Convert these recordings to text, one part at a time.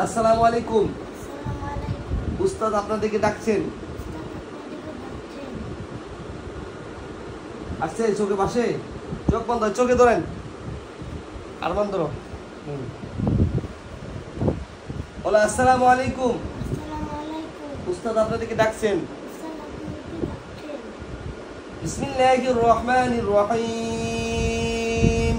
আসসালামু আলাইকুম। উস্তাদ আপনাদেরকে ডাকছেন। আসছে চোখে পাশে, চোখ বন্ধ, চোখে ধরেন আর বন্ধ ধরো। বলো আসসালামু আলাইকুম। উস্তাদ আপনাদেরকে ডাকছেন। বিসমিল্লাহির রহমানির রহিম।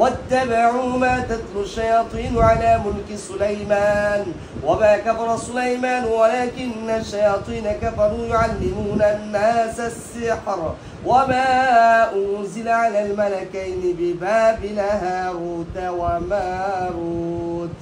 واتبعوا ما تتلو الشياطين على ملك سليمان وما كفر سليمان ولكن الشياطين كفروا يعلمون الناس السحر وما أنزل على الملكين ببابل هاروت وماروت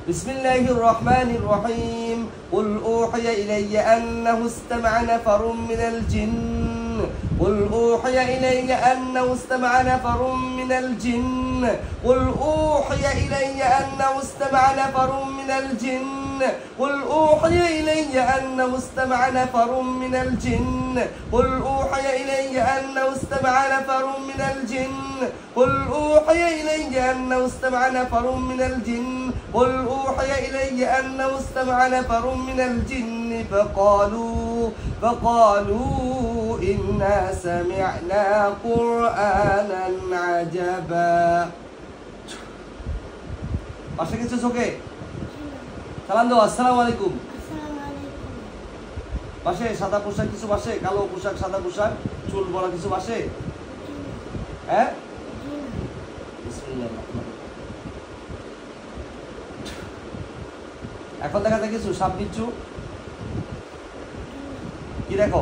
بسم الله الرحمن الرحيم قل أوحي إلي أنه استمع نفر من الجن قل أوحي إلي أنه استمع نفر من الجن قل أوحي إلي أنه استمع نفر من الجن قل أوحي إلي أنه استمع نفر من الجن قل أوحي إلي أنه استمع نفر من الجن قل أوحي إلي أنه استمع نفر من الجن قل أوحي إلي أنه استمع نفر من الجن فقالوا إنا سمعنا قرآنا عجبا পাশে কিছু চোখে সালাম দাও। আসসালামু আলাইকুম। পাশে সাদা পোশাক কিছু, পাশে কালো পোশাক, সাদা পোশাক, চুল বড় কিছু, পাশে হ্যাঁ। এখন দেখা যায় কিছু সাপ বিচ্ছু কি দেখো,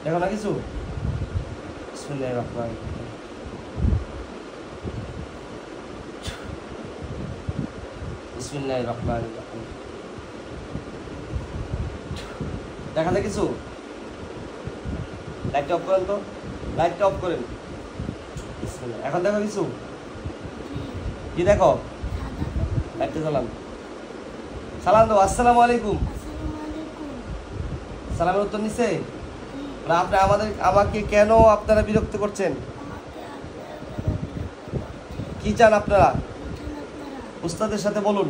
দেখো না কিছু। বিসমিল্লাহির রহমানির রহিম। বিসমিল্লাহির রহমানির রহিম। দেখা যায় কিছু। লাইটটা অফ করেন তো, লাইটটা অফ করেন। বিসমিল্লাহ। এখন দেখো কিছু কি দেখো, লাইটটা জ্বালান। সালাম দাও। আসসালামু আলাইকুম। সালামের উত্তর নিছে। আপনি আমাকে কেন আপনারা বিরক্ত করছেন? কি চান আপনারা? উস্তাদের সাথে বলুন।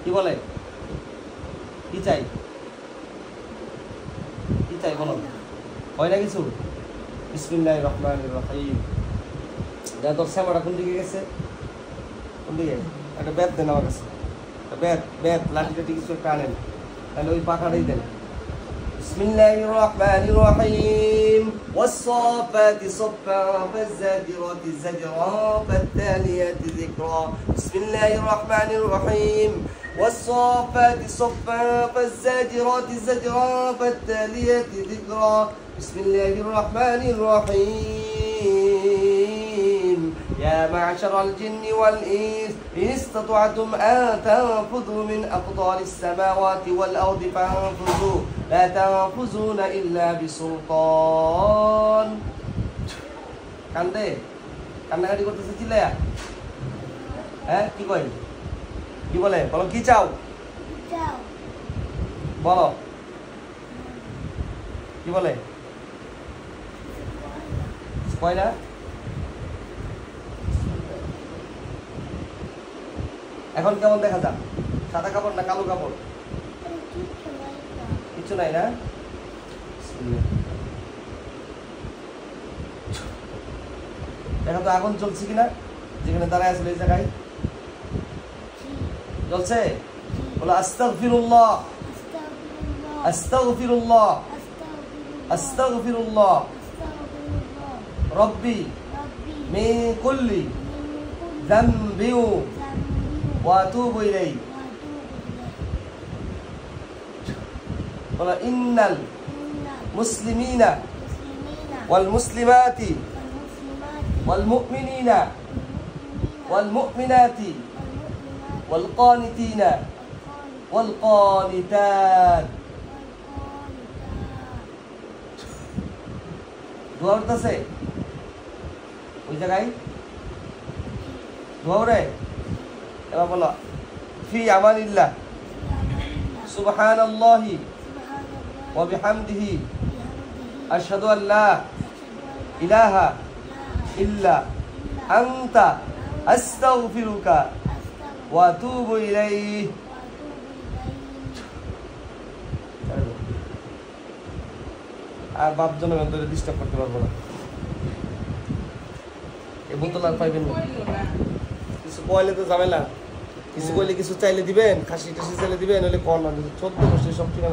কি বলে, কি চাই, কি চাই বলুন। হয় না কিছু। বিসমিল্লাহির রহমানির রহিম। দেখো তোর শ্যামাটা কোন দিকে গেছে, কোন দিকে? একটা ব্যাট দেন আমার কাছে, ব্যাট লাঠিটা কিছু একটা আনেন, তাহলে ওই পাখাটাই দেন। বিসমিল্লাহির রহমানির রহিম। والصافات صفا فالزاجرات زجرا فالتاليات ذكرا بسم الله الرحمن الرحيم والصافات صفا فالزاجرات زجرا فالتاليات ذكرا بسم الله الرحمن الرحيم يا معشر الجن والإنس إن استطعتم أن تنفذوا من أقطار السماوات والأرض فانفذوا لا تنفذون إلا بسلطان কান্দে কান্নাকাটি করতেছে চিল্লায়া, হ্যাঁ কি কই, কি বলে, বলো কি চাও, বলো কি বলে, কয় না। এখন কেমন দেখা যায়? সাদা কাপড় না কালো কাপড়? কিছু নাই না। দেখা তো আগুন চলছে কিনা, যেখানে দাঁড়ায় আসলে এই জায়গায় জ্বলছে। বলো আস্তাগফিরুল্লাহ, আস্তাগফিরুল্লাহ, আস্তাগফিরুল্লাহ রব্বি মিন কুল্লি যামবি ওয়া আতুবু ইলাইহি। বলো ইন্নাল মুসলিমিনা ওয়াল মুসলিমাতি ওয়াল মুমিনিনা ওয়াল মুমিনাতি ওয়াল কানিতিনা ওয়াল কানিতাত। দোয়া করতেছে ওই জায়গায়, দোয়া রে। এবার বলো ফি আমানিল্লাহ সুবহানাল্লাহি ওয়া বিহামদিহি আশহাদু আল্লা ইলাহা ইল্লা আনতা আস্তাগফিরুকা ওয়া আতুবু ইলাইহি। আর বাপ জনগণ তোরে ডিস্টার্ব করতে পারবো না। এই বোতল আর পাইবেন না। কিছু কইলে তো ঝামেলা, কিছু কইলে কিছু চাইলে দিবেন, খাসি টাসি চাইলে দিবেন, নইলে কন না। 14 বছর সব ঠিকানা